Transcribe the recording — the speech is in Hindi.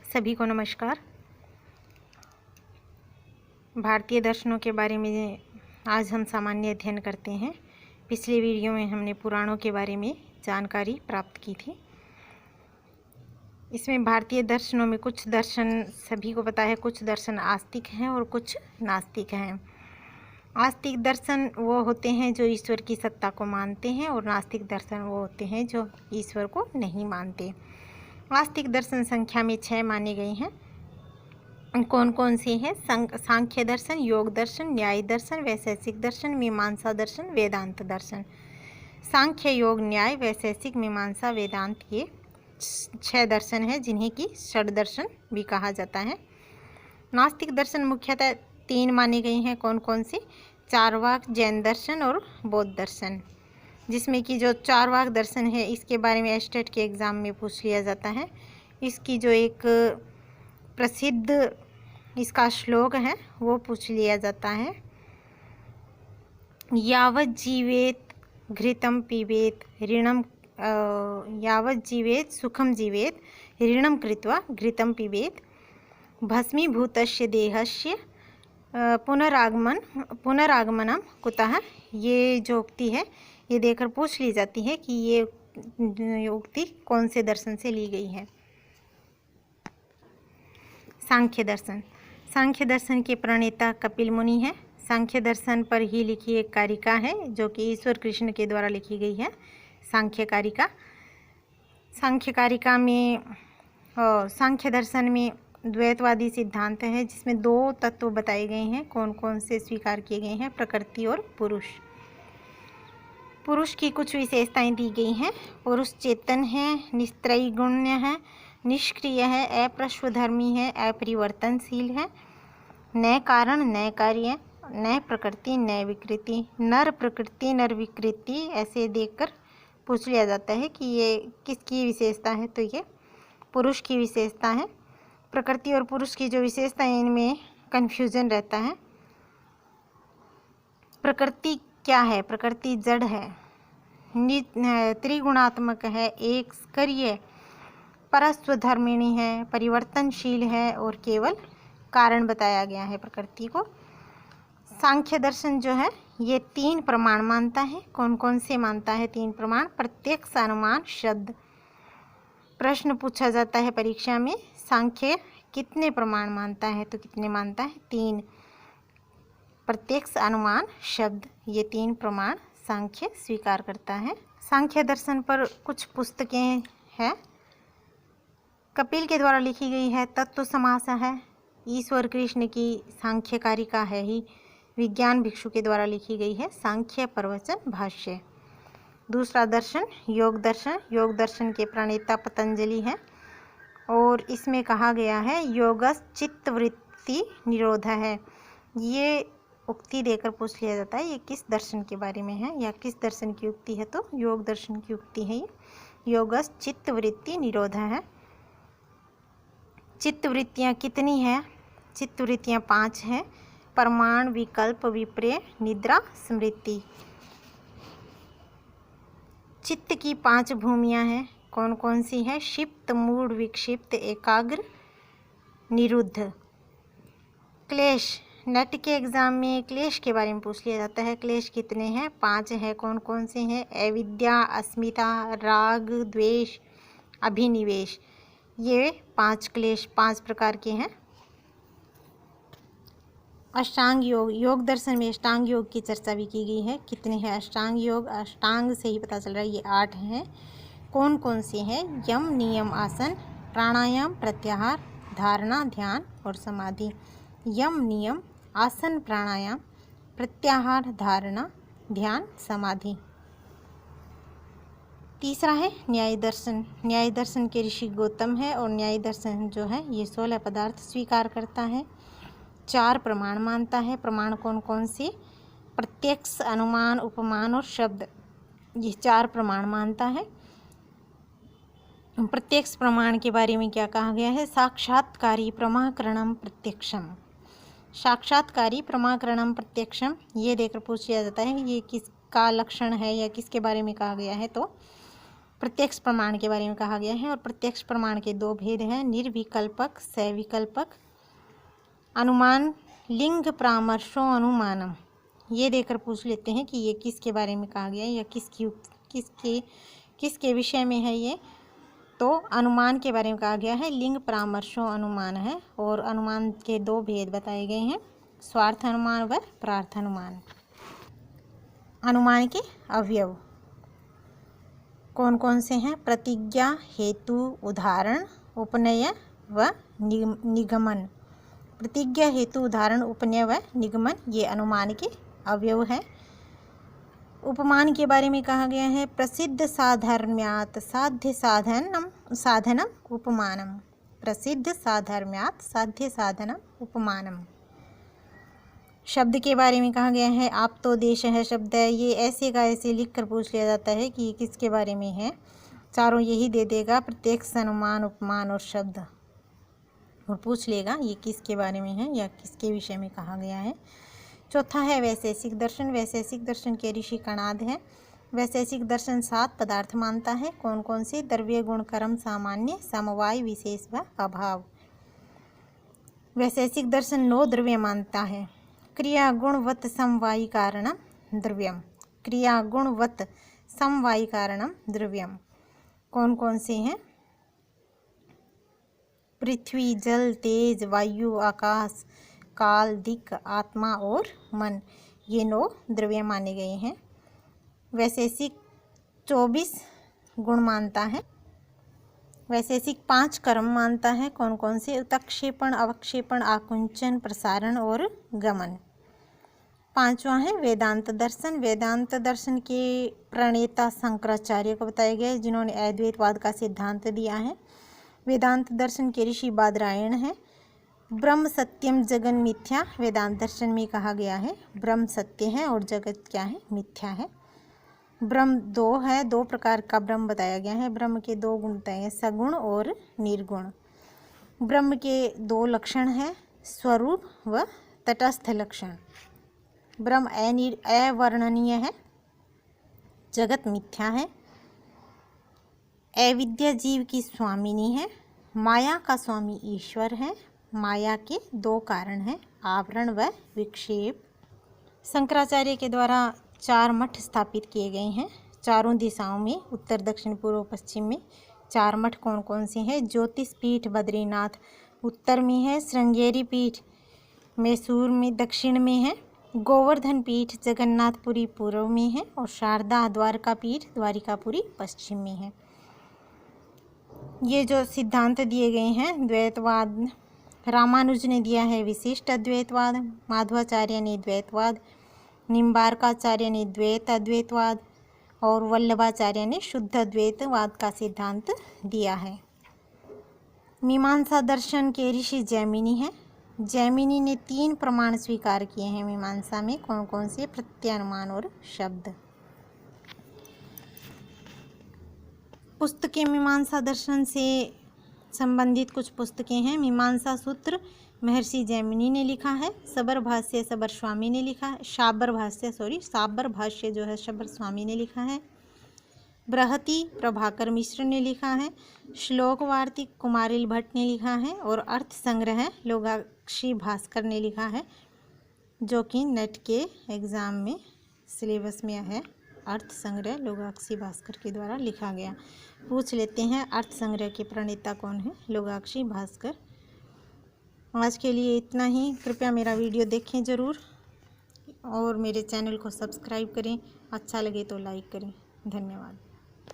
सभी को नमस्कार। भारतीय दर्शनों के बारे में आज हम सामान्य अध्ययन करते हैं। पिछले वीडियो में हमने पुराणों के बारे में जानकारी प्राप्त की थी। इसमें भारतीय दर्शनों में कुछ दर्शन सभी को पता है, कुछ दर्शन आस्तिक हैं और कुछ नास्तिक हैं। आस्तिक दर्शन वो होते हैं जो ईश्वर की सत्ता को मानते हैं और नास्तिक दर्शन वो होते हैं जो ईश्वर को नहीं मानते। आस्तिक दर्शन संख्या में 6 माने गए हैं। कौन कौन से हैं? सांख्य दर्शन, योग दर्शन, न्याय दर्शन, वैशेषिक दर्शन, मीमांसा दर्शन, वेदांत दर्शन। सांख्य, योग, न्याय, वैशेषिक, मीमांसा, वेदांत ये 6 दर्शन हैं जिन्हें कि षड दर्शन भी कहा जाता है। नास्तिक दर्शन मुख्यतः 3 माने गए हैं। कौन कौन से? चार्वाक, जैन दर्शन और बौद्ध दर्शन। जिसमें कि जो चार्वाक दर्शन है इसके बारे में एस्टेट के एग्ज़ाम में पूछ लिया जाता है। इसकी जो एक प्रसिद्ध इसका श्लोक है वो पूछ लिया जाता है। यावत् जीवेत घृतं पीबेत ऋणम यावत् जीवेत सुखम जीवेत ऋणम कृत्वा घृतं पीबेत भस्मीभूतस्य देहस्य पुनरागमनम कुतः। ये जो उक्ति है ये देकर पूछ ली जाती है कि ये उक्ति कौन से दर्शन से ली गई है। सांख्य दर्शन। सांख्य दर्शन के प्रणेता कपिल मुनि हैं। सांख्य दर्शन पर ही लिखी एक कारिका है जो कि ईश्वर कृष्ण के द्वारा लिखी गई है, सांख्य कारिका। सांख्य कारिका में सांख्य दर्शन में द्वैतवादी सिद्धांत है जिसमें 2 तत्व बताए गए हैं। कौन कौन से स्वीकार किए गए हैं? प्रकृति और पुरुष। पुरुष की कुछ विशेषताएं दी गई हैं। पुरुष चेतन है, निस्त्रैगुण्य है, निष्क्रिय है, अप्रश्वधर्मी है, अपरिवर्तनशील है, न कारण न कार्य, न प्रकृति न विकृति, नर प्रकृति नर विकृति। ऐसे देखकर पूछ लिया जाता है कि ये किसकी विशेषता है, तो ये पुरुष की विशेषता है। प्रकृति और पुरुष की जो विशेषता है इनमें कन्फ्यूजन रहता है। प्रकृति क्या है? प्रकृति जड़ है, त्रिगुणात्मक है, एक स्करीय, परस्वधर्मिणी है, परिवर्तनशील है और केवल कारण बताया गया है प्रकृति को। सांख्य दर्शन जो है ये 3 प्रमाण मानता है। कौन कौन से मानता है? 3 प्रमाण। प्रत्यक्ष, अनुमान, शब्द। प्रश्न पूछा जाता है परीक्षा में, सांख्य कितने प्रमाण मानता है? तो कितने मानता है? 3। प्रत्यक्ष, अनुमान, शब्द, ये 3 प्रमाण सांख्य स्वीकार करता है। सांख्य दर्शन पर कुछ पुस्तकें हैं। कपिल के द्वारा लिखी गई है तत्व समासा है। ईश्वर कृष्ण की सांख्य कारिका है ही। विज्ञान भिक्षु के द्वारा लिखी गई है सांख्य प्रवचन भाष्य। दूसरा दर्शन योग दर्शन। योग दर्शन के प्रणेता पतंजलि हैं और इसमें कहा गया है योगस चित्तवृत्ति निरोध है। ये उक्ति देकर पूछ लिया जाता है ये किस दर्शन के बारे में है या किस दर्शन की उक्ति है, तो योग दर्शन की उक्ति है ये। योगस चित्तवृत्ति निरोध है। चित्तवृत्तियाँ कितनी हैं? चित्तवृत्तियाँ 5 हैं। प्रमाण, विकल्प, विपर्य, निद्रा, स्मृति। चित्त की 5 भूमियाँ हैं। कौन कौन सी हैं? क्षिप्त, मूढ़, विक्षिप्त, एकाग्र, निरुद्ध। क्लेश। नेट के एग्ज़ाम में क्लेश के बारे में पूछ लिया जाता है। क्लेश कितने हैं? 5 हैं। कौन कौन से हैं? अविद्या, अस्मिता, राग, द्वेष, अभिनिवेश। ये 5 क्लेश 5 प्रकार के हैं। अष्टांग योग। योग दर्शन में अष्टांग योग की चर्चा भी की गई है। कितने हैं अष्टांग योग? अष्टांग से ही पता चल रहा है ये 8 हैं। कौन कौन से हैं? यम, नियम, आसन, प्राणायाम, प्रत्याहार, धारणा, ध्यान और समाधि। यम, नियम, आसन, प्राणायाम, प्रत्याहार, धारणा, ध्यान, समाधि। तीसरा है न्याय दर्शन। न्याय दर्शन के ऋषि गौतम है और न्याय दर्शन जो है ये 16 पदार्थ स्वीकार करता है। 4 प्रमाण मानता है। प्रमाण कौन कौन से? प्रत्यक्ष, अनुमान, उपमान और शब्द। ये 4 प्रमाण मानता है। प्रत्यक्ष प्रमाण के बारे में क्या कहा गया है? साक्षात्कारी प्रमाकरणम प्रत्यक्षम। साक्षात्कारी प्रमाकरणम प्रत्यक्षम ये देकर पूछ लिया जाता है ये किसका लक्षण है या किसके बारे में कहा गया है, तो प्रत्यक्ष प्रमाण के बारे में कहा गया है। और प्रत्यक्ष प्रमाण के दो भेद हैं, निर्विकल्पक सविकल्पक। अनुमान लिंग परामर्शो अनुमानम, ये देकर पूछ लेते हैं कि ये किसके बारे में कहा गया है या किसके विषय में है ये। तो अनुमान के बारे में कहा गया है, लिंग परामर्शो अनुमान है। और अनुमान के दो भेद बताए गए हैं, स्वार्थ अनुमान व परार्थ अनुमान। अनुमान के अवयव कौन कौन से हैं? प्रतिज्ञा, हेतु, उदाहरण, उपनय व निगमन। प्रतिज्ञा, हेतु, उदाहरण, उपनय व निगमन ये अनुमान के अवयव है। उपमान के बारे में कहा गया है, प्रसिद्ध साधर्म्यात् साध्य साधनम उपमानम। प्रसिद्ध साधर्म्यात् साध्य साधनम उपमानम। शब्द के बारे में कहा गया है, आप तो देश है शब्द है, ये ऐसे का ऐसे लिख कर पूछ लिया जाता है कि ये किसके बारे में है। चारों यही दे देगा, प्रत्यक्ष, अनुमान, उपमान और शब्द, और पूछ लेगा ये किसके बारे में है या किसके विषय में कहा गया है। चौथा है वैशेषिक दर्शन। वैशेषिक दर्शन के ऋषि कणाद है। वैशेषिक दर्शन 7 पदार्थ मानता है। कौन कौन से? द्रव्य, गुण, कर्म, सामान्य, समवाय, विशेष व अभाव। वैशेषिक दर्शन 9 द्रव्य मानता है। क्रिया गुणवत् समवायी कारणम द्रव्यम। क्रिया गुणवत् समवायी कारणम द्रव्यम। कौन कौन से हैं? पृथ्वी, जल, तेज, वायु, आकाश, काल, दिक्, आत्मा और मन, ये 9 द्रव्य माने गए हैं। वैशेषिक 24 गुण मानता है। वैशेषिक 5 कर्म मानता है। कौन कौन से? उत्क्षेपण, अवक्षेपण, आकुंचन, प्रसारण और गमन। 5वां है वेदांत दर्शन। वेदांत दर्शन के प्रणेता शंकराचार्य को बताया गया है, जिन्होंने अद्वैतवाद का सिद्धांत दिया है। वेदांत दर्शन के ऋषि बादरायण है। ब्रह्म सत्यम जगन मिथ्या, वेदांत दर्शन में कहा गया है ब्रह्म सत्य है और जगत क्या है? मिथ्या है। ब्रह्म 2 है, 2 प्रकार का ब्रह्म बताया गया है। ब्रह्म के 2 गुण बताए हैं, सगुण और निर्गुण। ब्रह्म के 2 लक्षण हैं, स्वरूप व तटस्थ लक्षण। ब्रह्म अवर्णनीय है, जगत मिथ्या है। अविद्या जीव की स्वामिनी है। माया का स्वामी ईश्वर है। माया के 2 कारण हैं, आवरण व विक्षेप। शंकराचार्य के द्वारा 4 मठ स्थापित किए गए हैं, चारों दिशाओं में, उत्तर, दक्षिण, पूर्व, पश्चिम में 4 मठ कौन कौन से हैं? ज्योतिष पीठ बद्रीनाथ उत्तर में है। श्रृंगेरी पीठ मैसूर में दक्षिण में है। गोवर्धन पीठ जगन्नाथपुरी पूर्व में है। और शारदा द्वारका पीठ द्वारिकापुरी पश्चिम में है। ये जो सिद्धांत दिए गए हैं, द्वैतवाद रामानुज ने दिया है विशिष्ट अद्वैतवाद, माधवाचार्य ने द्वैतवाद, निम्बार्काचार्य ने द्वैत अद्वैतवाद और वल्लभाचार्य ने शुद्ध अद्वैतवाद का सिद्धांत दिया है। मीमांसा दर्शन के ऋषि जैमिनी हैं। जैमिनी ने 3 प्रमाण स्वीकार किए हैं मीमांसा में। कौन कौन से? प्रत्यनुमान और शब्द। पुस्तकें मीमांसा दर्शन से संबंधित कुछ पुस्तकें हैं। मीमांसा सूत्र महर्षि जैमिनी ने लिखा है। सबर भाष्य सबर स्वामी ने लिखा है। साबर भाष्य जो है सबर स्वामी ने लिखा है। बृहति प्रभाकर मिश्र ने लिखा है। श्लोक वार्तिक कुमारिल भट्ट ने लिखा है। और अर्थ संग्रह लोगाक्षी भास्कर ने लिखा है, जो कि नेट के एग्ज़ाम में सिलेबस में है। अर्थ संग्रह लोगाक्षी भास्कर के द्वारा लिखा गया। पूछ लेते हैं अर्थ संग्रह के प्रणेता कौन है? लोगाक्षी भास्कर। आज के लिए इतना ही। कृपया मेरा वीडियो देखें ज़रूर और मेरे चैनल को सब्सक्राइब करें। अच्छा लगे तो लाइक करें। धन्यवाद।